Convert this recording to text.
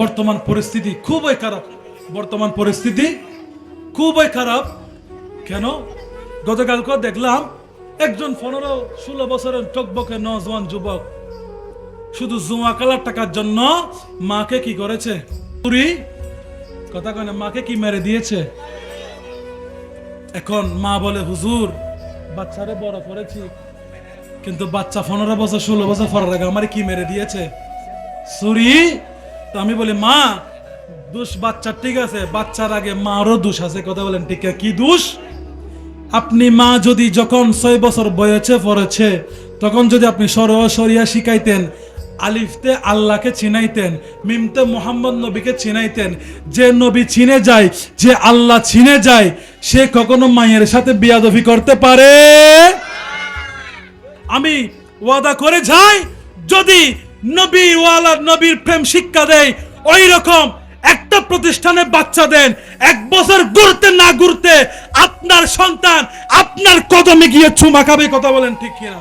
বর্তমান পরিস্থিতি খুবই খারাপ। বর্তমান পরিস্থিতি খুবই খারাপ। কেন? গতকালকে দেখলাম একজন 15-16 বছরের টকবকে নজওয়ান যুবক শুধু জুয়া খেলার টাকার জন্য মাকে কি করেছে? চুরি কথা কয় না, মাকে কি মেরে দিয়েছে। এখন মা বলে, হুজুর বাচ্চারে বড় করেছি, কিন্তু বাচ্চা 15 বছর 16 বছর পর আগে আমার কি মেরে দিয়েছে? চুরি। তো আমি বলি, মা দোষ বাচ্চার, ঠিক আছে, বাচ্চার আগে মারও দোষ আছে। কথা বলেন ঠিক? কি দোষ? আপনি মা যদি যখন 6 বছর বয়সে পড়েছে তখন যদি আপনি সরিয়া শিখাইতেন, আলিফতে আল্লাহকে চিনাইতেন, মিমতে মোহাম্মদ নবীকে চিনাইতেন। যে নবী চিনে যায়, যে আল্লাহ চিনে যায়, সে কখনো মায়ের সাথে বিয়াদবি করতে পারে? আমি ওয়াদা করে যাই, যদি নবীর প্রেম শিক্ষা দেয়, ওই রকম একটা প্রতিষ্ঠানে বাচ্চা দেন, 1 বছর ঘুরতে না ঘুরতে আপনার সন্তান আপনার কদমে গিয়ে চুমা খাবে। কথা বলেন ঠিক কিনা?